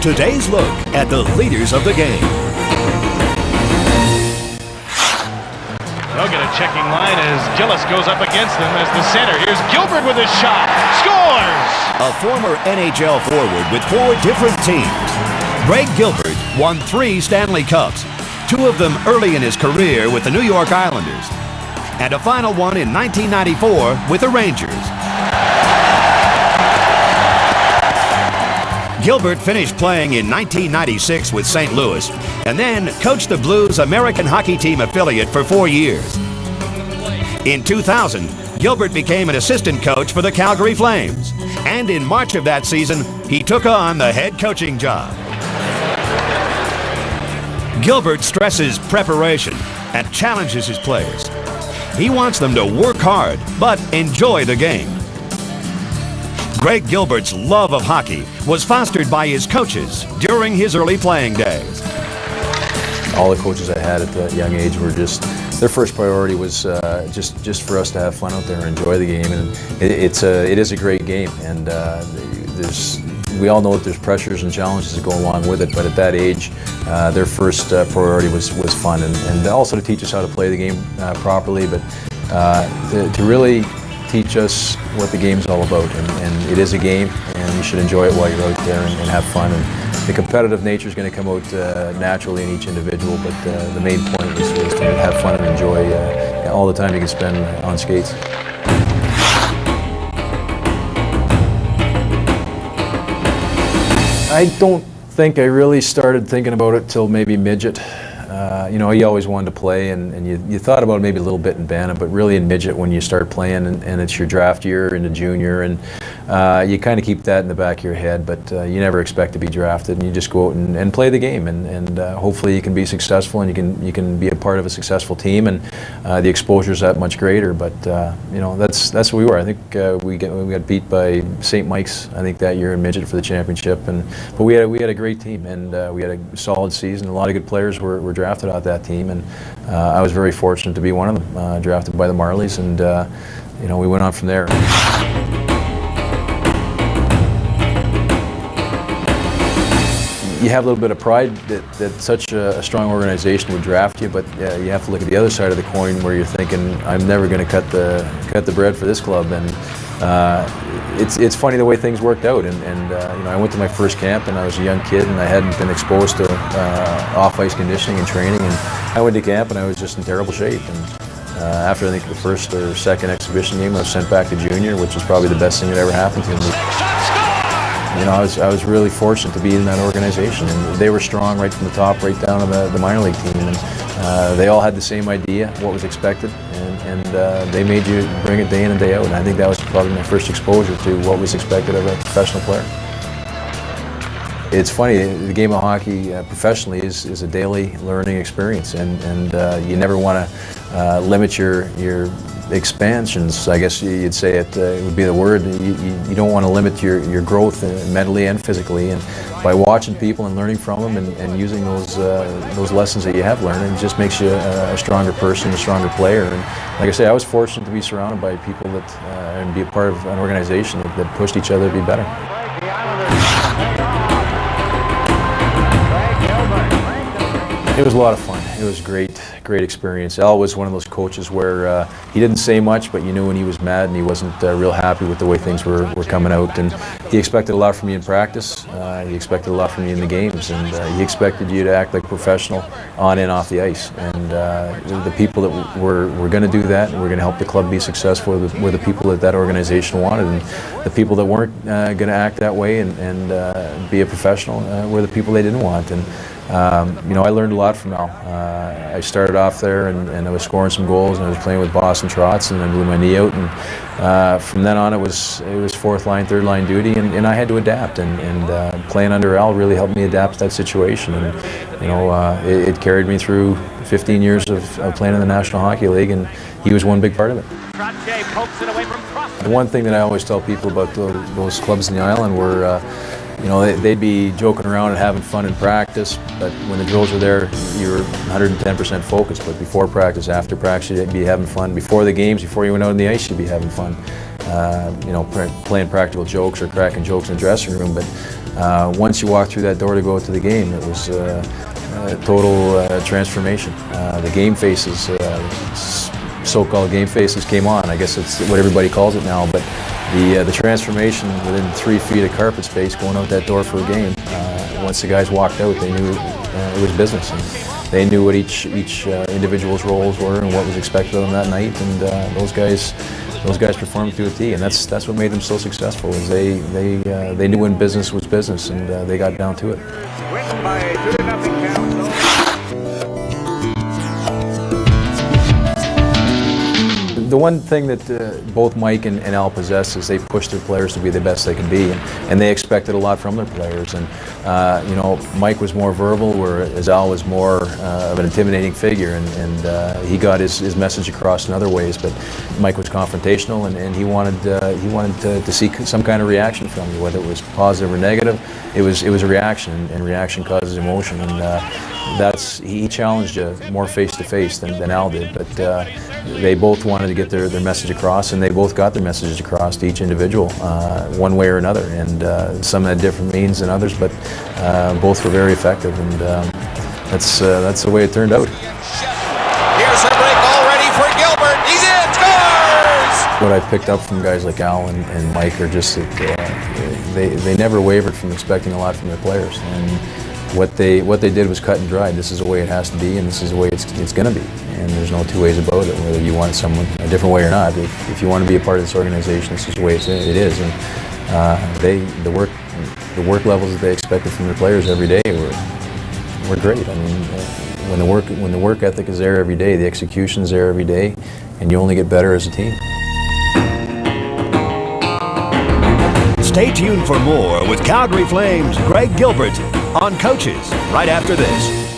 Today's look at the leaders of the game. They'll get a checking line as Gillis goes up against them as the center. Here's Gilbert with his shot. Scores! A former NHL forward with 4 different teams. Greg Gilbert won 3 Stanley Cups, 2 of them early in his career with the New York Islanders, and a final one in 1994 with the Rangers. Gilbert finished playing in 1996 with St. Louis and then coached the Blues American Hockey Team affiliate for 4 years. In 2000, Gilbert became an assistant coach for the Calgary Flames, and in March of that season, he took on the head coaching job. Gilbert stresses preparation and challenges his players. He wants them to work hard, but enjoy the game. Greg Gilbert's love of hockey was fostered by his coaches during his early playing days. All the coaches I had at that young age were their first priority was just for us to have fun out there and enjoy the game. And it is a great game, and we all know that there's pressures and challenges that go along with it, but at that age, their first priority was fun, and also to teach us how to play the game properly, but to really teach us what the game's all about. And it is a game, and you should enjoy it while you're out there and have fun. And the competitive nature is going to come out naturally in each individual, but the main point is to have fun and enjoy all the time you can spend on skates. I don't think I really started thinking about it till maybe midget. You always wanted to play, and you thought about it maybe a little bit in Bantam, but really in midget when you start playing and it's your draft year into junior, and you kind of keep that in the back of your head, but you never expect to be drafted, and you just go out and play the game, and hopefully you can be successful, and you can be a part of a successful team, and the exposure is that much greater. But that's what we were. I think we got beat by St. Mike's, I think, that year in midget for the championship, but we had a great team, and we had a solid season. A lot of good players were drafted out that team, and I was very fortunate to be one of them, drafted by the Marlies, and we went on from there. You have a little bit of pride that such a strong organization would draft you, but you have to look at the other side of the coin where you're thinking, I'm never going to cut the bread for this club, and it's funny the way things worked out. And I went to my first camp, and I was a young kid, and I hadn't been exposed to off-ice conditioning and training, and I went to camp, and I was just in terrible shape. And after I think the first or second exhibition game, I was sent back to junior, which was probably the best thing that ever happened to me. I was really fortunate to be in that organization, and they were strong right from the top, right down to the minor league team, and they all had the same idea, what was expected, and they made you bring it day in and day out, and I think that was probably my first exposure to what was expected of a professional player. It's funny, the game of hockey professionally is a daily learning experience, and you never want to limit your expansions, I guess you'd say it would be the word. You don't want to limit your growth mentally and physically, and by watching people and learning from them and using those lessons that you have learned, it just makes you a stronger person, a stronger player. And like I say, I was fortunate to be surrounded by people that and be a part of an organization that pushed each other to be better. It was a lot of fun. It was a great experience. Al was one of those coaches where he didn't say much, but you knew when he was mad and he wasn't real happy with the way things were coming out. And he expected a lot from you in practice. He expected a lot from you in the games, and he expected you to act like a professional on and off the ice. And the people that were going to do that and were going to help the club be successful were the people that organization wanted. And the people that weren't going to act that way and be a professional were the people they didn't want. And I learned a lot from Al. I started off there and I was scoring some goals, and I was playing with Boston Trotz, and I blew my knee out, and from then on it was fourth line, third line duty, and I had to adapt, and playing under Al really helped me adapt to that situation, and it carried me through 15 years of playing in the National Hockey League, and he was one big part of it. The one thing that I always tell people about those clubs in the island were they'd be joking around and having fun in practice, but when the drills were there, you were 110% focused. But before practice, after practice, you'd be having fun. Before the games, before you went out on the ice, you'd be having fun. Playing practical jokes or cracking jokes in the dressing room. But once you walk through that door to go out to the game, it was total transformation. The game faces, so-called game faces, came on. I guess it's what everybody calls it now, but the transformation within 3 feet of carpet space going out that door for a game. Once the guys walked out, they knew it was business, and they knew what each individual's roles were and what was expected of them that night. And those guys performed to a T, and that's what made them so successful. Is they knew when business was business, and they got down to it. Win by 2-0 count. The one thing that both Mike and Al possess is they push their players to be the best they can be, and they expected a lot from their players. And you know, Mike was more verbal, whereas Al was more of an intimidating figure, and he got his message across in other ways. But Mike was confrontational, and he wanted to see some kind of reaction from you, whether it was positive or negative. It was a reaction, and reaction causes emotion, and he challenged you more face to face than Al did. But they both wanted to get their message across, and they both got their messages across to each individual, one way or another. And some had different means than others, but both were very effective, and that's the way it turned out. Here's a break already for Gilbert. He's in, scores! What I picked up from guys like Al and Mike are just that they never wavered from expecting a lot from their players, and what they did was cut and dried. This is the way it has to be, and this is the way it's going to be. And there's no two ways about it, whether you want someone a different way or not. If you want to be a part of this organization, this is the way it is. And the work levels that they expected from their players every day were great. I mean, when the work ethic is there every day, the execution is there every day, and you only get better as a team. Stay tuned for more with Calgary Flames' Greg Gilbert on Coaches right after this.